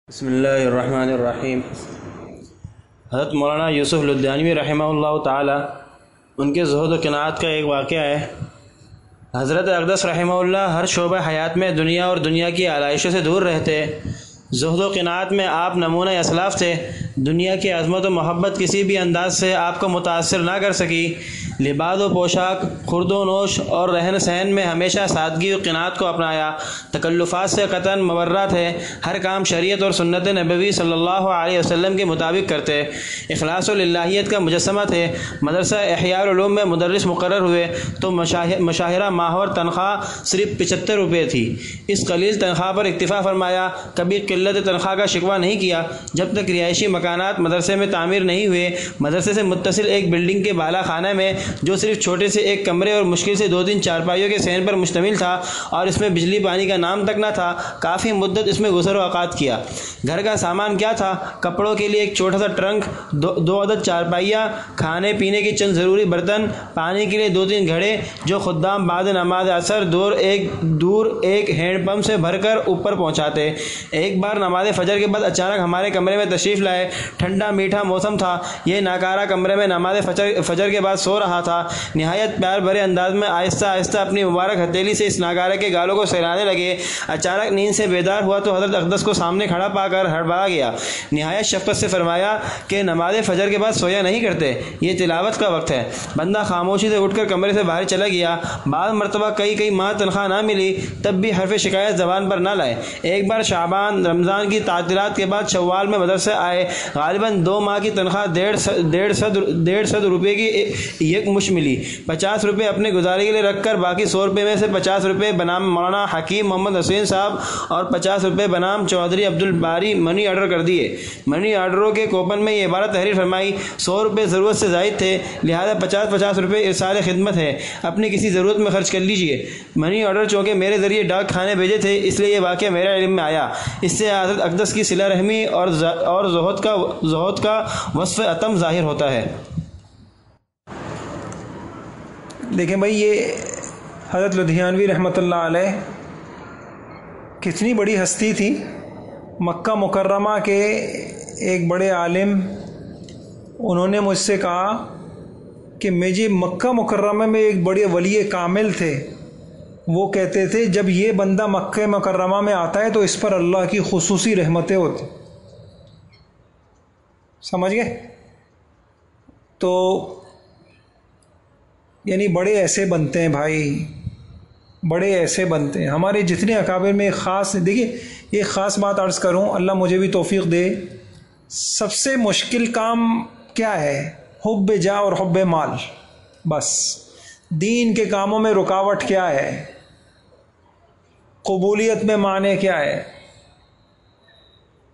بسم اللہ الرحمن الرحیم۔ حضرت مولانا یوسف لدھیانوی رحمہ اللہ تعالی ان کے زہد و قناعت کا ایک واقعہ ہے۔ حضرت اقدس رحمہ اللہ ہر شعبہ حیات میں دنیا اور دنیا کی آلائشوں سے دور رہتے۔ زہد و قناعت میں آپ نمونہ اسلاف تھے۔ دنیا کی عظمت و محبت کسی بھی انداز سے آپ کو متاثر نہ کر سکی۔ لباس و پوشاک، خورد و نوش اور رہن سہن میں ہمیشہ سادگی و قناعت کو اپنایا۔ تکلفات سے قطعاً مبرہ تھے۔ ہر کام شریعت اور سنت نبوی صلی اللہ علیہ وسلم کے مطابق کرتے۔ اخلاص و للہیت کا مجسمہ تھے۔ مدرسہ احیاء العلوم میں مدرس مقرر ہوئے تو مشاہرہ ماہور تنخواہ صرف 75 روپے تھی۔ اس قلیل تنخواہ پر اکتفا فرمایا۔ کبھی قلت تنخواہ کا شکوہ نہیں کیا۔ جب تک رہائشی مکانات مدرسے میں تعمیر نہیں ہوئے، مدرسے سے متصل ایک بلڈنگ کے بالا خانہ میں، جو صرف چھوٹے سے ایک کمرے اور مشکل سے 2-3 چارپائیوں کے صحن پر مشتمل تھا اور اس میں بجلی پانی کا نام تک نہ تھا، کافی مدت اس میں گزر و اوقات کیا۔ گھر کا سامان کیا تھا؟ کپڑوں کے لیے ایک چھوٹا سا ٹرنک، 2 عدد چارپائیاں، کھانے پینے کے چند ضروری برتن، پانی کے لیے 2-3 گھڑے جو خدام بعد نماز اثر دور ایک ہینڈ پمپ سے بھر کر اوپر پہنچاتے۔ ایک بار نماز فجر کے بعد اچانک ہمارے کمرے میں تشریف لائے۔ ٹھنڈا میٹھا موسم تھا۔ یہ ناکارہ کمرے میں نماز فجر کے بعد سو رہا تھا۔ نہایت پیار بھرے انداز میں آہستہ آہستہ اپنی مبارک ہتھیلی سے اس ناکارہ کے گالوں کو سہلانے لگے۔ اچانک نیند سے بیدار ہوا تو حضرت اقدس کو سامنے کھڑا پا کر ہڑبڑا گیا۔ نہایت شفقت سے فرمایا کہ نماز فجر کے بعد سویا نہیں کرتے، یہ تلاوت کا وقت ہے۔ بندہ خاموشی سے اٹھ کر کمرے سے باہر چلا گیا۔ بعض مرتبہ کئی ماہ تنخواہ نہ ملی، تب بھی حرف شکایت زبان پر نہ لائے۔ ایک بار شعبان رمضان کی تعطیلات کے بعد شوال میں مدرسے آئے۔ غالباً 2 ماہ کی تنخواہ 150 روپے کی یک مشت ملی۔ 50 روپے اپنے گزارے کے لیے رکھ کر باقی 100 روپے میں سے 50 روپے بنام مولانا حکیم محمد حسین صاحب اور 50 روپے بنام چودھری عبدالباری منی آرڈر کر دیے۔ منی آرڈروں کے کوپن میں یہ عبارت تحریر فرمائی: 100 روپے ضرورت سے زائد تھے، لہذا 50 روپے ارسال خدمت ہے، اپنی کسی ضرورت میں خرچ کر لیجئے۔ منی آرڈر چونکہ میرے ذریعے ڈاک خانے بھیجے تھے، اس لیے یہ واقعہ میرے علم میں آیا۔ اس سے حضرت اقدس کی صلہ رحمی اور زہد کا وصف اتم ظاہر ہوتا ہے۔ دیکھیں بھائی، یہ حضرت لدھیانوی رحمۃ اللہ علیہ کتنی بڑی ہستی تھی۔ مکہ مکرمہ کے ایک بڑے عالم، انہوں نے مجھ سے کہا کہ مجھے مکہ مکرمہ میں ایک بڑے ولی کامل تھے، وہ کہتے تھے جب یہ بندہ مکہ مکرمہ میں آتا ہے تو اس پر اللہ کی خصوصی رحمتیں ہوتی۔ سمجھ گئے؟ تو یعنی بڑے ایسے بنتے ہیں بھائی، بڑے ایسے بنتے ہیں ہمارے جتنے اکابر میں۔ ایک خاص دیکھیے، ایک خاص بات عرض کروں، اللہ مجھے بھی توفیق دے۔ سب سے مشکل کام کیا ہے؟ حب جاہ اور حب مال۔ بس دین کے کاموں میں رکاوٹ کیا ہے؟ قبولیت میں معنی کیا ہے؟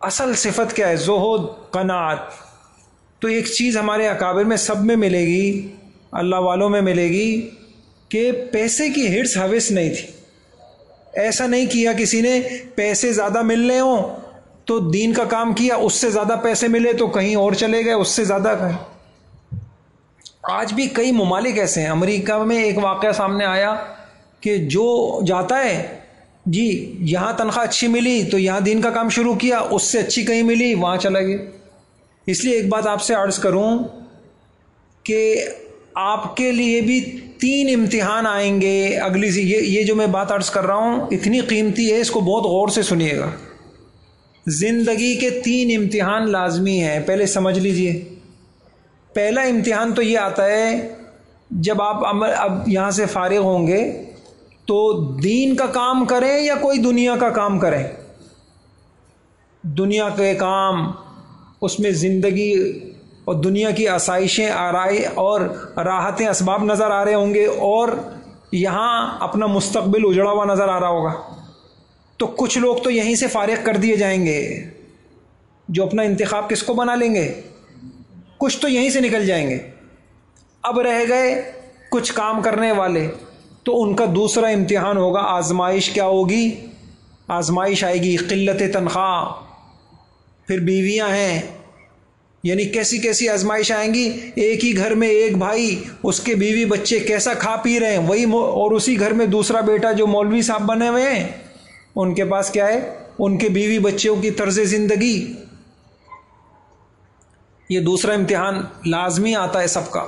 اصل صفت کیا ہے؟ زہد، قناعت۔ تو ایک چیز ہمارے اکابر میں سب میں ملے گی، اللہ والوں میں ملے گی، کہ پیسے کی ہرس ہوس نہیں تھی۔ ایسا نہیں کیا کسی نے پیسے زیادہ ملنے ہوں تو دین کا کام کیا، اس سے زیادہ پیسے ملے تو کہیں اور چلے گئے، اس سے زیادہ کہیں۔ آج بھی کئی ممالک ایسے ہیں۔ امریکہ میں ایک واقعہ سامنے آیا کہ جو جاتا ہے جی یہاں تنخواہ اچھی ملی تو یہاں دین کا کام شروع کیا، اس سے اچھی کہیں ملی وہاں چلا گیا۔ اس لیے ایک بات آپ سے عرض کروں کہ آپ کے لیے بھی 3 امتحان آئیں گے اگلی یہ جو میں بات عرض کر رہا ہوں اتنی قیمتی ہے، اس کو بہت غور سے سنیے گا۔ زندگی کے 3 امتحان لازمی ہیں، پہلے سمجھ لیجئے۔ پہلا امتحان تو یہ آتا ہے جب آپ اب یہاں سے فارغ ہوں گے تو دین کا کام کریں یا کوئی دنیا کا کام کریں۔ دنیا کے کام، اس میں زندگی اور دنیا کی آسائشیں، آرائش اور راحتیں، اسباب نظر آ رہے ہوں گے، اور یہاں اپنا مستقبل اجڑا ہوا نظر آ رہا ہوگا۔ تو کچھ لوگ تو یہیں سے فارغ کر دیے جائیں گے، جو اپنا انتخاب کس کو بنا لیں گے، کچھ تو یہیں سے نکل جائیں گے۔ اب رہ گئے کچھ کام کرنے والے، تو ان کا دوسرا امتحان ہوگا، آزمائش کیا ہوگی؟ آزمائش آئے گی، قلت تنخواہ، پھر بیویاں ہیں، یعنی کیسی کیسی آزمائش آئیں گی۔ ایک ہی گھر میں ایک بھائی، اس کے بیوی بچے کیسا کھا پی رہے ہیں، وہی اور اسی گھر میں دوسرا بیٹا جو مولوی صاحب بنے ہوئے ہیں، ان کے پاس کیا ہے؟ ان کے بیوی بچوں کی طرز زندگی. یہ دوسرا امتحان لازمی آتا ہے سب کا.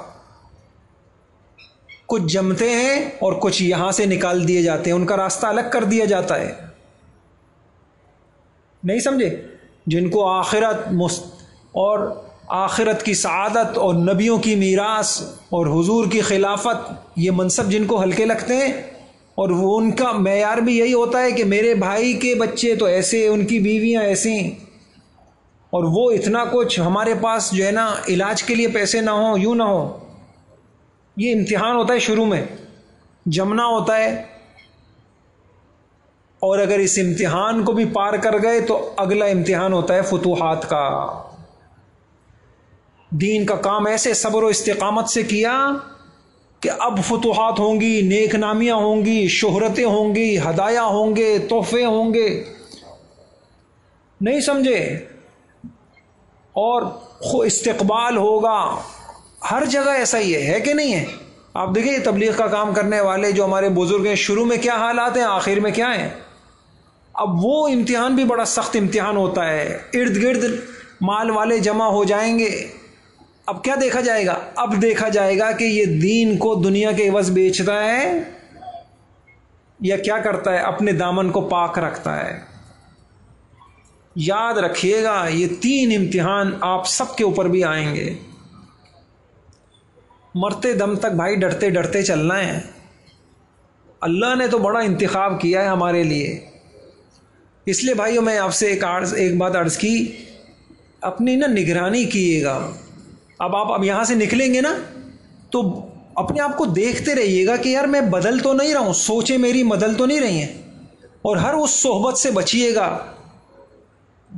کچھ جمتے ہیں اور کچھ یہاں سے نکال دیے جاتے ہیں, ان کا راستہ الگ کر دیا جاتا ہے. نہیں سمجھے؟ جن کو اور آخرت کی سعادت اور نبیوں کی میراث اور حضور کی خلافت, یہ منصب جن کو ہلکے لگتے ہیں, اور وہ ان کا معیار بھی یہی ہوتا ہے کہ میرے بھائی کے بچے تو ایسے, ان کی بیویاں ایسی, اور وہ اتنا کچھ, ہمارے پاس جو ہے نا علاج کے لیے پیسے نہ ہوں, یوں نہ ہو. یہ امتحان ہوتا ہے, شروع میں جمنا ہوتا ہے, اور اگر اس امتحان کو بھی پار کر گئے تو اگلا امتحان ہوتا ہے فتوحات کا. دین کا کام ایسے صبر و استقامت سے کیا کہ اب فتوحات ہوں گی, نیک نامیاں ہوں گی, شہرتیں ہوں گی, ہدایا ہوں گے, تحفے ہوں گے. نہیں سمجھے؟ اور استقبال ہوگا. ہر جگہ ایسا ہی ہے کہ نہیں ہے؟ آپ دیکھیں تبلیغ کا کام کرنے والے جو ہمارے بزرگ ہیں, شروع میں کیا حالات ہیں, آخر میں کیا ہیں. اب وہ امتحان بھی بڑا سخت امتحان ہوتا ہے. ارد گرد مال والے جمع ہو جائیں گے. اب کیا دیکھا جائے گا؟ اب دیکھا جائے گا کہ یہ دین کو دنیا کے عوض بیچتا ہے یا کیا کرتا ہے, اپنے دامن کو پاک رکھتا ہے. یاد رکھیے گا یہ 3 امتحان آپ سب کے اوپر بھی آئیں گے. مرتے دم تک بھائی ڈرتے ڈرتے چلنا ہے. اللہ نے تو بڑا انتخاب کیا ہے ہمارے لیے. اس لیے بھائیو میں آپ سے ایک بات عرض کی, اپنی نا نگرانی کیے گا. اب یہاں سے نکلیں گے نا تو اپنے آپ کو دیکھتے رہیے گا کہ یار میں بدل تو نہیں رہا ہوں, سوچیں میری بدل تو نہیں رہی ہیں. اور ہر اس صحبت سے بچیے گا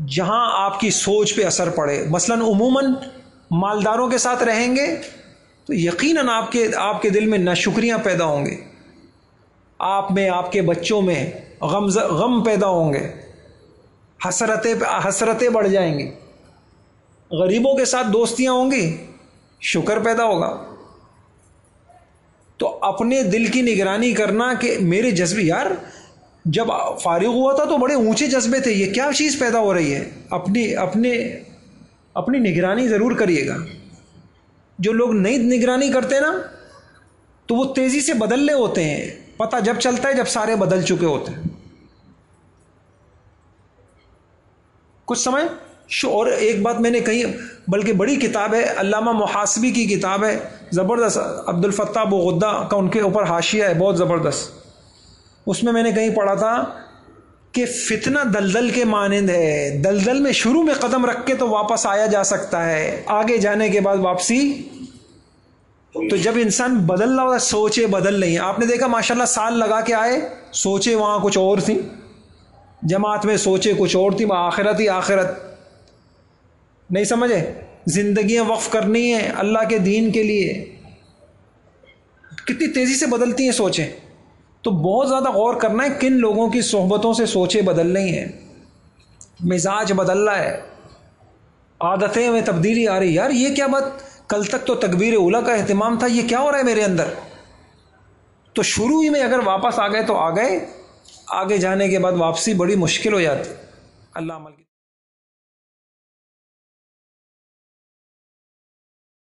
جہاں آپ کی سوچ پہ اثر پڑے. مثلاً عموماً مالداروں کے ساتھ رہیں گے تو یقیناً آپ کے دل میں ناشکریاں پیدا ہوں گے, آپ میں, آپ کے بچوں میں غم پیدا ہوں گے, حسرتیں بڑھ جائیں گی. غریبوں کے ساتھ دوستیاں ہوں گی, شکر پیدا ہوگا. تو اپنے دل کی نگرانی کرنا کہ میرے جذبے, یار جب فارغ ہوا تھا تو بڑے اونچے جذبے تھے, یہ کیا چیز پیدا ہو رہی ہے. اپنی نگرانی ضرور کریے گا. جو لوگ نئی نگرانی کرتے نا تو وہ تیزی سے بدلنے ہوتے ہیں, پتہ جب چلتا ہے جب سارے بدل چکے ہوتے ہیں. کچھ سمجھ. اور ایک بات میں نے کہی, بلکہ بڑی کتاب ہے, علامہ محاسبی کی کتاب ہے, زبردست, عبد الفتاح ابو غدہ کا ان کے اوپر حاشیہ ہے بہت زبردست. اس میں نے کہیں پڑھا تھا کہ فتنہ دلدل کے مانند ہے. دلدل میں شروع میں قدم رکھ کے تو واپس آیا جا سکتا ہے, آگے جانے کے بعد واپسی. تو جب انسان بدل رہا ہوتا ہے, سوچے بدل نہیں. آپ نے دیکھا ماشاءاللہ سال لگا کے آئے, سوچے وہاں کچھ اور تھی, جماعت میں سوچے کچھ اور تھی, آخرت ہی آخرت. نہیں سمجھے؟ زندگیاں وقف کرنی ہیں اللہ کے دین کے لیے. کتنی تیزی سے بدلتی ہیں سوچیں. تو بہت زیادہ غور کرنا ہے کن لوگوں کی صحبتوں سے سوچیں بدل رہی ہیں, مزاج بدل رہا ہے, عادتیں میں تبدیلی آ رہی. یار یہ کیا بات, کل تک تو تکبیر اولیٰ کا اہتمام تھا, یہ کیا ہو رہا ہے میرے اندر. تو شروع ہی میں اگر واپس آ گئے تو آ گئے, آگے جانے کے بعد واپسی بڑی مشکل ہو جاتی. اللہ عمل کی